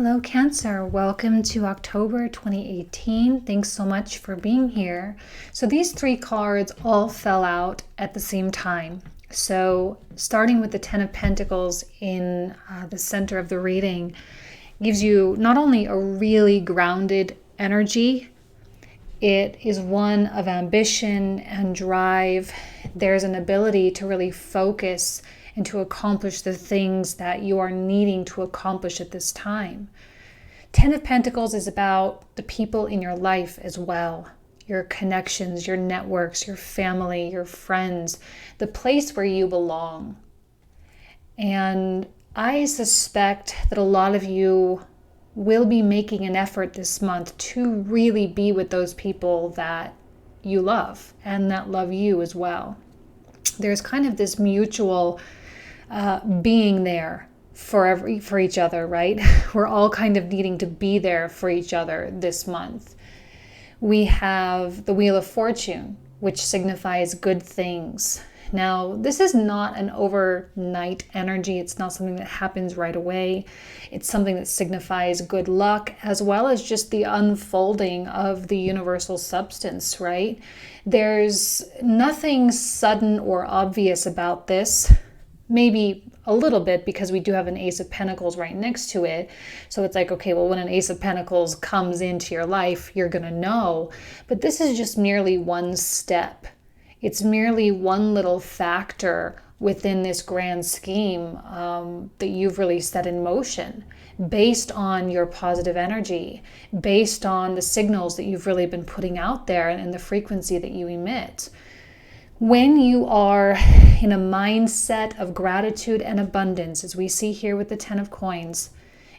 Hello, Cancer. Welcome to October 2018. Thanks so much for being here. So these three cards all fell out at the same time. So starting with the Ten of Pentacles in the center of the reading gives you not only a really grounded energy, it is one of ambition and drive. There's an ability to really focus and to accomplish the things that you are needing to accomplish at this time. Ten of Pentacles is about the people in your life as well. Your connections, your networks, your family, your friends, the place where you belong. And I suspect that a lot of you will be making an effort this month to really be with those people that you love and that love you as well. There's kind of this mutual being there for each other, right? We're all kind of needing to be there for each other this month. We have the Wheel of Fortune, which signifies good things. Now, this is not an overnight energy. It's not something that happens right away. It's something that signifies good luck, as well as just the unfolding of the universal substance, right? There's nothing sudden or obvious about this. Maybe a little bit, because we do have an Ace of Pentacles right next to it. So it's like, okay, well, when an Ace of Pentacles comes into your life, you're going to know. But this is just merely one step. It's merely one little factor within this grand scheme that you've really set in motion based on your positive energy, based on the signals that you've really been putting out there and the frequency that you emit. When you are in a mindset of gratitude and abundance, as we see here with the Ten of Coins,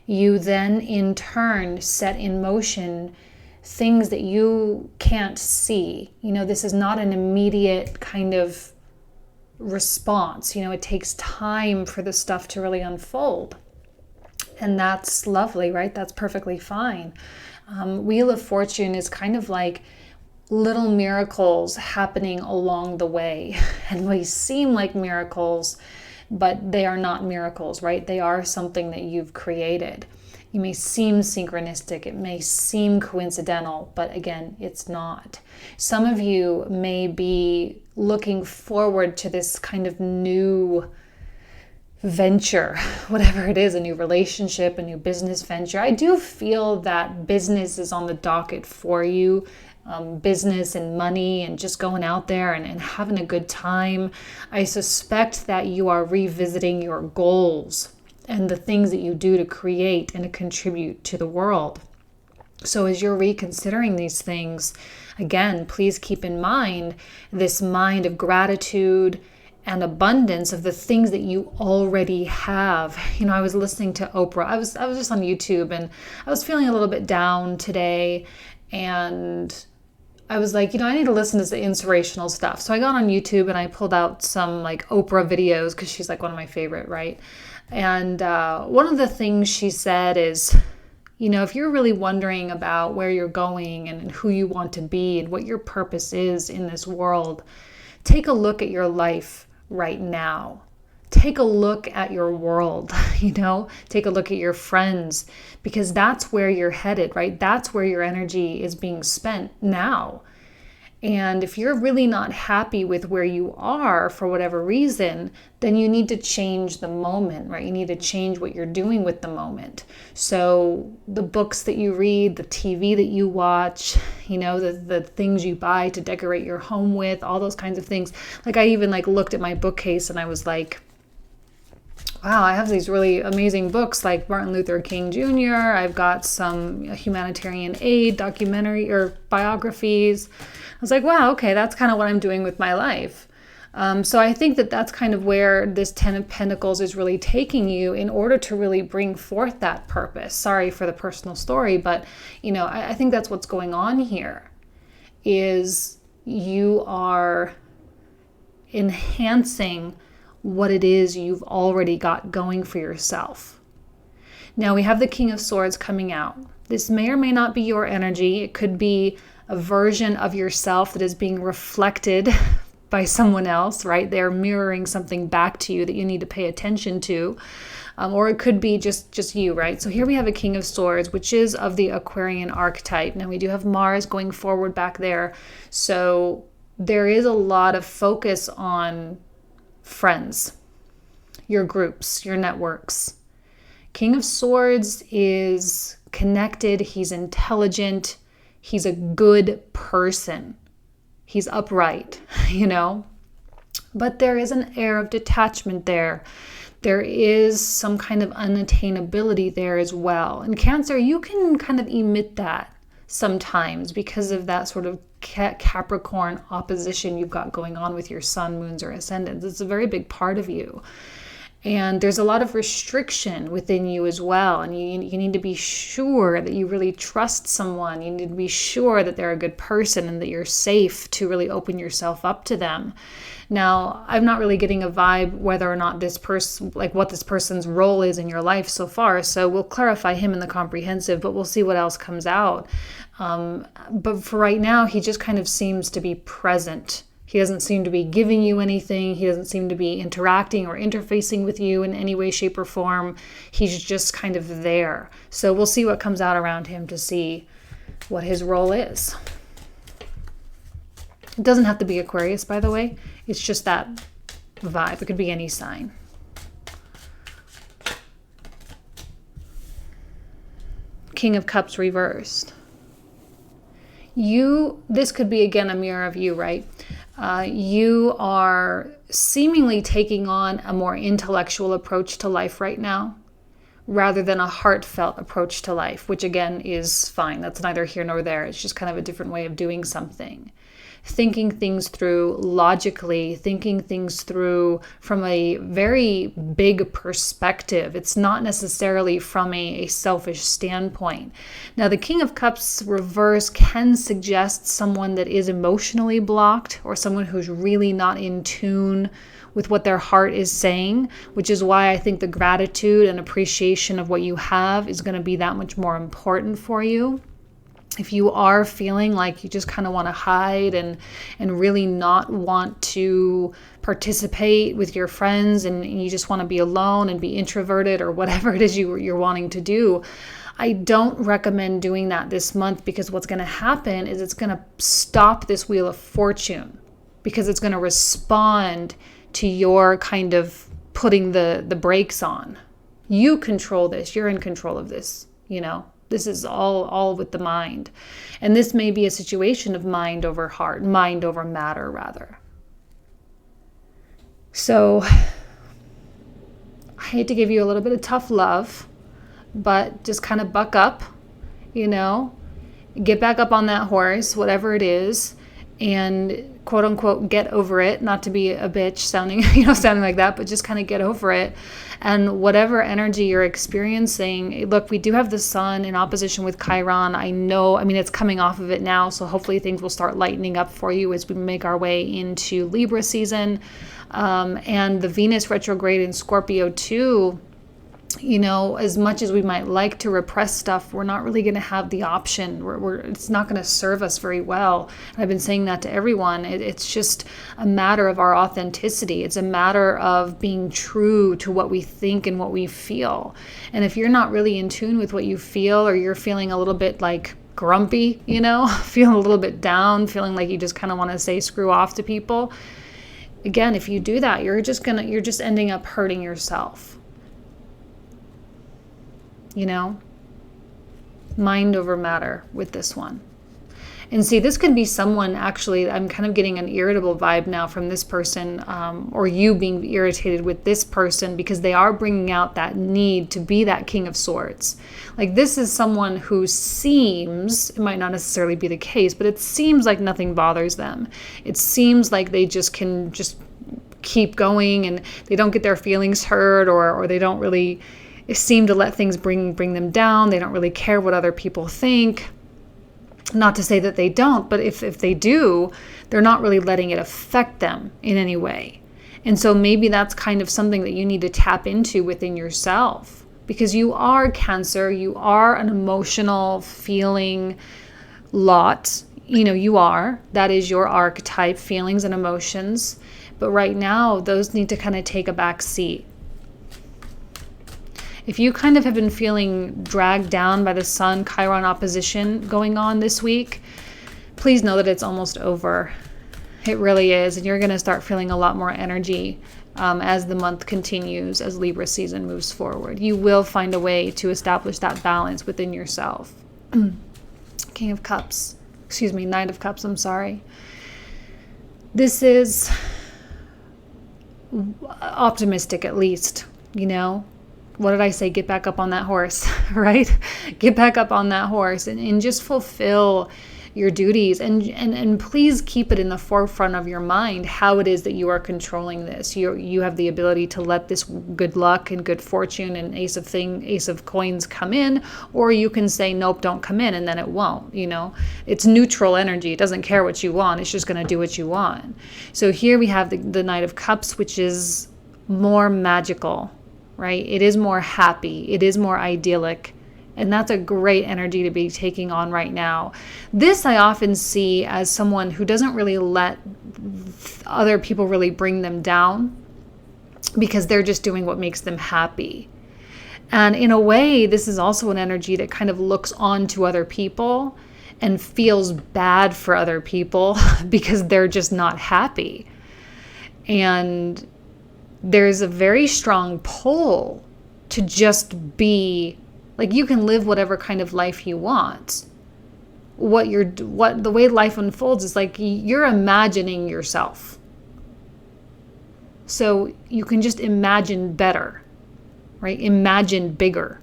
you then in turn set in motion things that you can't see. This is not an immediate kind of response. It takes time for the stuff to really unfold. And that's lovely, right? That's perfectly fine. Wheel of Fortune is kind of like little miracles happening along the way. And they seem like miracles, but they are not miracles, right? They are something that you've created. You may seem synchronistic, it may seem coincidental, but again, it's not. Some of you may be looking forward to this kind of new venture, whatever it is, a new relationship, a new business venture. I do feel that business is on the docket for you. Business and money and just going out there and having a good time. I suspect that you are revisiting your goals and the things that you do to create and to contribute to the world. So as you're reconsidering these things, again, please keep in mind this mind of gratitude and abundance of the things that you already have. I was listening to Oprah. I was just on YouTube and I was feeling a little bit down today, and I was like, I need to listen to the inspirational stuff. So I got on YouTube and I pulled out some like Oprah videos because she's like one of my favorite, right? And one of the things she said is, if you're really wondering about where you're going and who you want to be and what your purpose is in this world, take a look at your life right now. Take a look at your world, take a look at your friends, because that's where you're headed, right? That's where your energy is being spent now. And if you're really not happy with where you are for whatever reason, then you need to change the moment, right? You need to change what you're doing with the moment. So the books that you read, the TV that you watch, the things you buy to decorate your home with, all those kinds of things. Like I even looked at my bookcase and I was like, wow, I have these really amazing books like Martin Luther King Jr. I've got some humanitarian aid documentary or biographies. I was like, wow, okay, that's kind of what I'm doing with my life. So I think that that's kind of where this Ten of Pentacles is really taking you in order to really bring forth that purpose. Sorry for the personal story, but I think that's what's going on here is you are enhancing what it is you've already got going for yourself. Now we have the King of Swords coming out. This may or may not be your energy. It could be a version of yourself that is being reflected by someone else, right? They're mirroring something back to you that you need to pay attention to. or it could be just you, right? So here we have a King of Swords, which is of the Aquarian archetype. Now we do have Mars going forward back there. So there is a lot of focus on friends, your groups, your networks. King of Swords is connected. He's intelligent. He's a good person. He's upright, But there is an air of detachment there. There is some kind of unattainability there as well. And Cancer, you can kind of emit that sometimes because of that sort of Capricorn opposition you've got going on with your sun, moons, or ascendants. It's a very big part of you. And there's a lot of restriction within you as well. And you need to be sure that you really trust someone. You need to be sure that they're a good person and that you're safe to really open yourself up to them. Now, I'm not really getting a vibe whether or not this person, like what this person's role is in your life so far. So we'll clarify him in the comprehensive, but we'll see what else comes out. But for right now, he just kind of seems to be present. He doesn't seem to be giving you anything. He doesn't seem to be interacting or interfacing with you in any way, shape, or form. He's just kind of there. So we'll see what comes out around him to see what his role is. It doesn't have to be Aquarius, by the way. It's just that vibe. It could be any sign. King of Cups reversed. This could be again a mirror of you, right? You are seemingly taking on a more intellectual approach to life right now, rather than a heartfelt approach to life, which again is fine. That's neither here nor there. It's just kind of a different way of doing something. Thinking things through logically, thinking things through from a very big perspective. It's not necessarily from a selfish standpoint. Now, the King of Cups reverse can suggest someone that is emotionally blocked or someone who's really not in tune with what their heart is saying, which is why I think the gratitude and appreciation of what you have is going to be that much more important for you. If you are feeling like you just kind of want to hide and really not want to participate with your friends and you just want to be alone and be introverted or whatever it is you're wanting to do, I don't recommend doing that this month, because what's going to happen is it's going to stop this Wheel of Fortune, because it's going to respond to your kind of putting the brakes on. You control this. You're in control of this, This is all with the mind. And this may be a situation of mind over heart, mind over matter, rather. So I hate to give you a little bit of tough love, but just kind of buck up, get back up on that horse, whatever it is, and quote unquote, get over it. Not to be a bitch sounding like that, but just kind of get over it. And whatever energy you're experiencing, look, we do have the sun in opposition with Chiron. It's coming off of it now, so hopefully things will start lightening up for you as we make our way into Libra season. And the Venus retrograde in Scorpio too, as much as we might like to repress stuff, we're not really going to have the option. It's not going to serve us very well. And I've been saying that to everyone. It's just a matter of our authenticity. It's a matter of being true to what we think and what we feel. And if you're not really in tune with what you feel, or you're feeling a little bit like grumpy, feeling a little bit down, feeling like you just kind of want to say screw off to people, again, if you do that, you're just ending up hurting yourself. Mind over matter with this one. And see, this could be someone, actually, I'm kind of getting an irritable vibe now from this person, or you being irritated with this person, because they are bringing out that need to be that King of Swords. Like, this is someone who seems, it might not necessarily be the case, but it seems like nothing bothers them. It seems like they can keep going and they don't get their feelings hurt, or they don't really seem to let things bring them down. They don't really care what other people think. Not to say that they don't, but if they do, they're not really letting it affect them in any way. And so maybe that's kind of something that you need to tap into within yourself, because you are Cancer. You are an emotional feeling lot. You are. That is your archetype, feelings and emotions. But right now, those need to kind of take a back seat. If you kind of have been feeling dragged down by the Sun Chiron opposition going on this week, please know that it's almost over. It really is. And you're going to start feeling a lot more energy as the month continues, as Libra season moves forward. You will find a way to establish that balance within yourself. King of Cups. Excuse me, Knight of Cups, I'm sorry. This is optimistic, at least, you know. What did I say? Get back up on that horse, right? Get back up on that horse and just fulfill your duties, and please keep it in the forefront of your mind how it is that you are controlling this. You have the ability to let this good luck and good fortune and ace of coins come in, or you can say nope, don't come in, and then it won't. You know, it's neutral energy. It doesn't care what you want. It's just going to do what you want. So here we have the Knight of Cups, which is more magical, right? It is more happy. It is more idyllic. And that's a great energy to be taking on right now. This I often see as someone who doesn't really let other people really bring them down, because they're just doing what makes them happy. And in a way, this is also an energy that kind of looks on to other people and feels bad for other people because they're just not happy. And there's a very strong pull to just be like, you can live whatever kind of life you want. The way life unfolds is like you're imagining yourself. So you can just imagine better, right? Imagine bigger.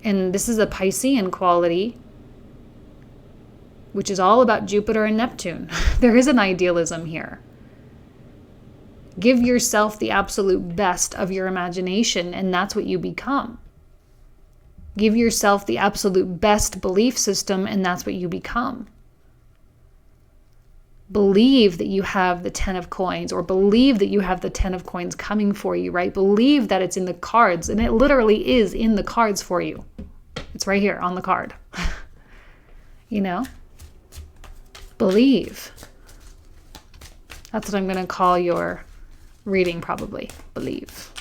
And this is a Piscean quality, which is all about Jupiter and Neptune. There is an idealism here. Give yourself the absolute best of your imagination, and that's what you become. Give yourself the absolute best belief system, and that's what you become. Believe that you have the 10 of coins, or believe that you have the 10 of coins coming for you, right? Believe that it's in the cards, and it literally is in the cards for you. It's right here on the card. You know? Believe. That's what I'm going to call your reading, probably. Believe.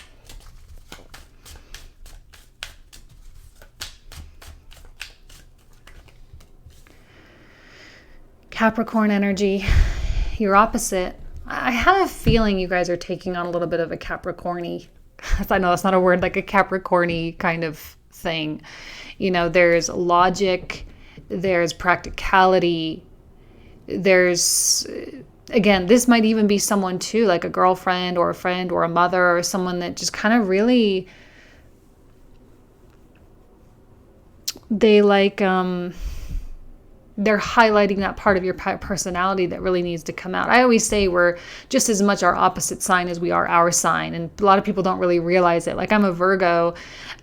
Capricorn energy, your opposite. I have a feeling you guys are taking on a little bit of a Capricorny. I know that's not a word, like a Capricorny kind of thing. You know, there's logic, there's practicality, there's, again, this might even be someone too, like a girlfriend or a friend or a mother or someone that just kind of really, they like, they're highlighting that part of your personality that really needs to come out. I always say we're just as much our opposite sign as we are our sign. And a lot of people don't really realize it. Like, I'm a Virgo,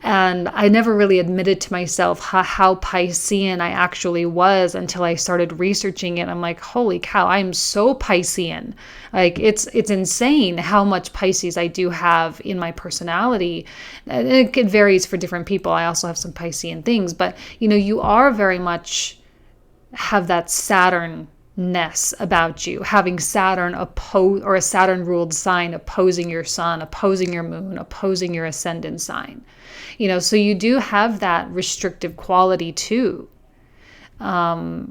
and I never really admitted to myself how Piscean I actually was until I started researching it. I'm like, holy cow, I'm so Piscean. Like, it's insane how much Pisces I do have in my personality. And it varies for different people. I also have some Piscean things, but you know, you are very much have that Saturn-ness about you, having Saturn or a Saturn ruled sign opposing your sun, opposing your moon, opposing your ascendant sign. You know, so you do have that restrictive quality too. But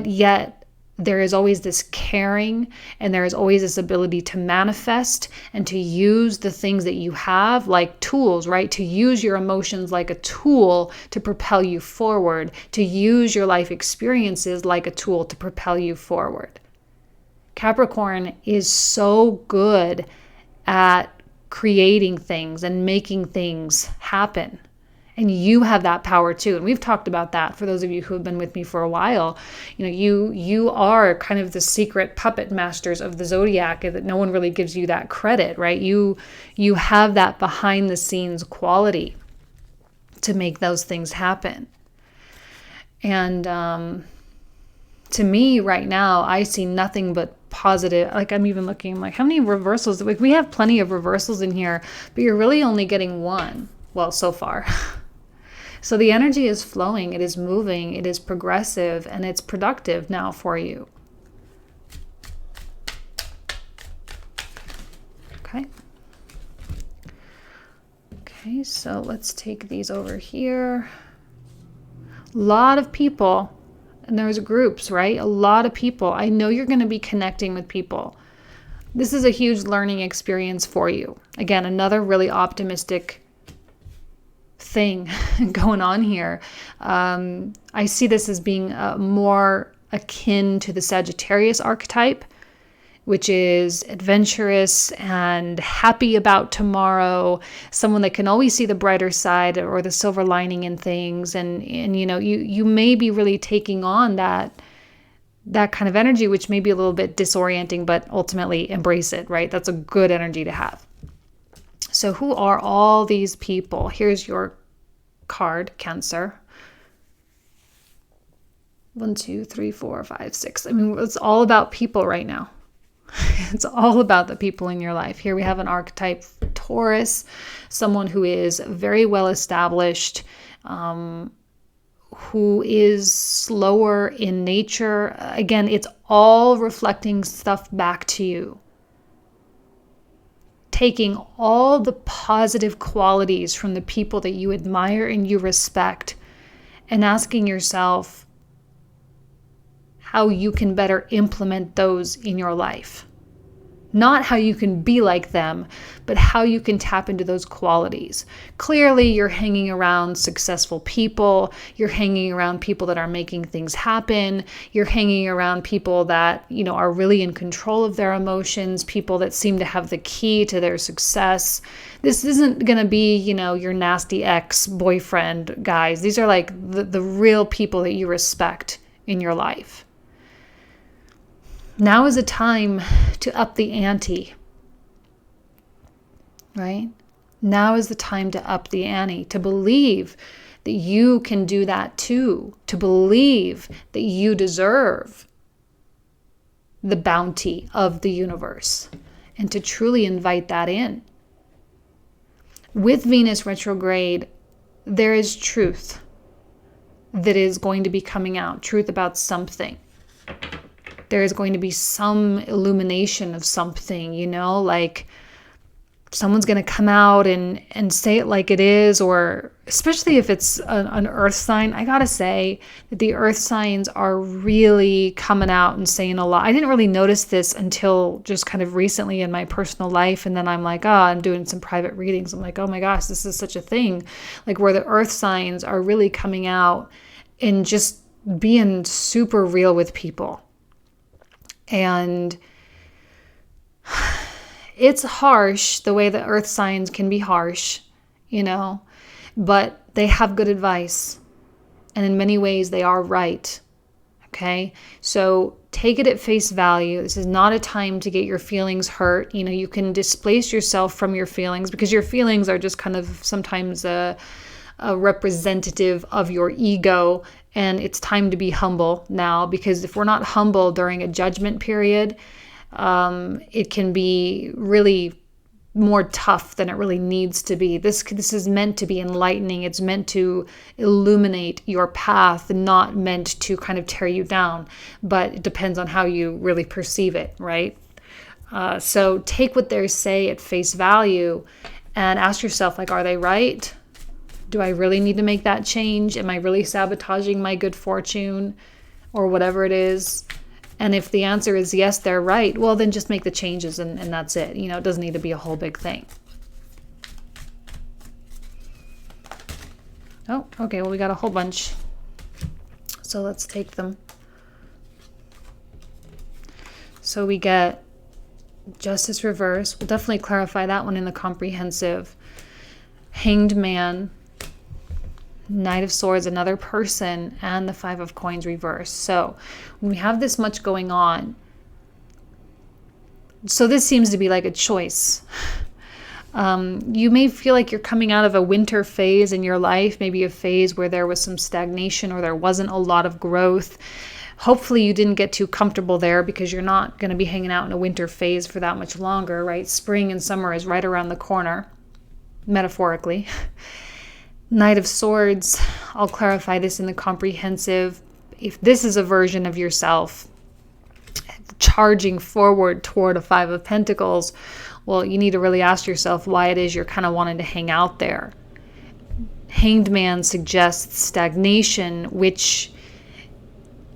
yet there is always this caring, and there is always this ability to manifest and to use the things that you have like tools, right? To use your emotions like a tool to propel you forward, to use your life experiences like a tool to propel you forward. Capricorn is so good at creating things and making things happen. And you have that power too. And we've talked about that for those of you who have been with me for a while. You know, you are kind of the secret puppet masters of the zodiac, that no one really gives you that credit, right? You have that behind the scenes quality to make those things happen. And to me right now, I see nothing but positive. Like, I'm even looking, I'm like, how many reversals? Like, we have plenty of reversals in here, but you're really only getting one. Well, so far. So the energy is flowing, it is moving, it is progressive, and it's productive now for you. Okay. Okay, so let's take these over here. A lot of people, and there's groups, right? A lot of people. I know you're going to be connecting with people. This is a huge learning experience for you. Again, another really optimistic thing going on here. I see this as being more akin to the Sagittarius archetype, which is adventurous and happy about tomorrow, someone that can always see the brighter side or the silver lining in things. And you know, you may be really taking on that kind of energy, which may be a little bit disorienting, but ultimately embrace it, right? That's a good energy to have. So who are all these people? Here's your card, Cancer. 1, 2, 3, 4, 5, 6. I mean, it's all about people right now. It's all about the people in your life. Here we have an archetype, Taurus, someone who is very well established, who is slower in nature. Again, it's all reflecting stuff back to you. Taking all the positive qualities from the people that you admire and you respect and asking yourself how you can better implement those in your life. Not how you can be like them, but how you can tap into those qualities. Clearly, you're hanging around successful people. You're hanging around people that are making things happen. You're hanging around people that, you know, are really in control of their emotions, people that seem to have the key to their success. This isn't going to be, you know, your nasty ex-boyfriend guys. These are like the real people that you respect in your life. Now is a time to up the ante, right? Now is the time to up the ante, to believe that you can do that too, to believe that you deserve the bounty of the universe, and to truly invite that in. With Venus retrograde, there is truth that is going to be coming out, truth about something. There is going to be some illumination of something, you know, like someone's going to come out and say it like it is, or especially if it's an earth sign. I got to say that the earth signs are really coming out and saying a lot. I didn't really notice this until just kind of recently in my personal life. And then I'm like, I'm doing some private readings. I'm like, oh my gosh, this is such a thing. Like where the earth signs are really coming out and just being super real with people. And it's harsh the way the earth signs can be harsh, you know, but they have good advice. And in many ways, they are right. Okay. So take it at face value. This is not a time to get your feelings hurt. You know, you can displace yourself from your feelings because your feelings are just kind of sometimes a representative of your ego. And it's time to be humble now, because if we're not humble during a judgment period, it can be really more tough than it really needs to be. This is meant to be enlightening. It's meant to illuminate your path, not meant to kind of tear you down. But it depends on how you really perceive it, right? So take what they say at face value and ask yourself, like, are they right? Do I really need to make that change? Am I really sabotaging my good fortune or whatever it is? And if the answer is yes, they're right, well, then just make the changes and that's it. You know, it doesn't need to be a whole big thing. Oh, okay. Well, we got a whole bunch. So let's take them. So we get Justice Reverse. We'll definitely clarify that one in the comprehensive. Hanged Man. Knight of Swords, another person, and the Five of Coins reverse. So when we have this much going on, so this seems to be like a choice. You may feel like you're coming out of a winter phase in your life, maybe a phase where there was some stagnation or there wasn't a lot of growth. Hopefully you didn't get too comfortable there, because you're not going to be hanging out in a winter phase for that much longer, right? Spring and summer is right around the corner, metaphorically. Knight of Swords, I'll clarify this in the comprehensive. If this is a version of yourself charging forward toward a Five of Pentacles, well, you need to really ask yourself why it is you're kind of wanting to hang out there. Hanged Man suggests stagnation, which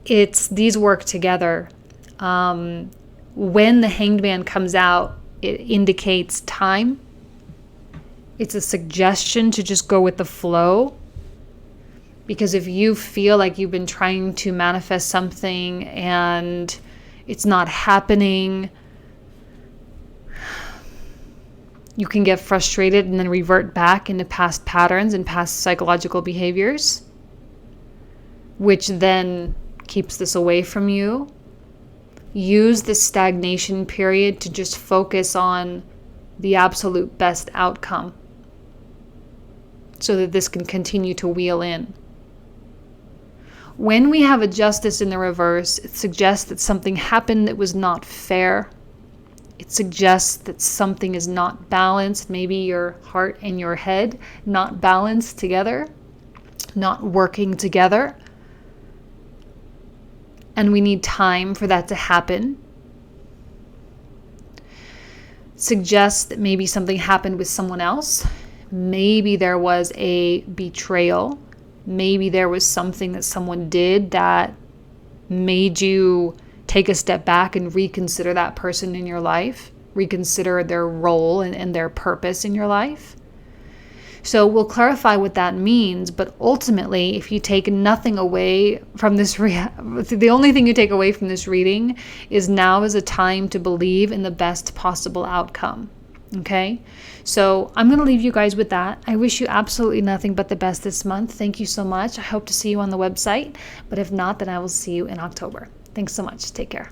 these work together. When the Hanged Man comes out, it indicates time. It's a suggestion to just go with the flow. Because if you feel like you've been trying to manifest something and it's not happening, you can get frustrated and then revert back into past patterns and past psychological behaviors, which then keeps this away from you. Use the stagnation period to just focus on the absolute best outcome so that this can continue to wheel in. When we have a justice in the reverse, it suggests that something happened that was not fair. It suggests that something is not balanced. Maybe your heart and your head not balanced together, not working together. And we need time for that to happen. Suggests that maybe something happened with someone else. Maybe there was a betrayal. Maybe there was something that someone did that made you take a step back and reconsider that person in your life, reconsider their role and their purpose in your life. So we'll clarify what that means, but ultimately, if you take nothing away from this, the only thing you take away from this reading is now is a time to believe in the best possible outcome. Okay? So I'm going to leave you guys with that. I wish you absolutely nothing but the best this month. Thank you so much. I hope to see you on the website, but if not, then I will see you in October. Thanks so much. Take care.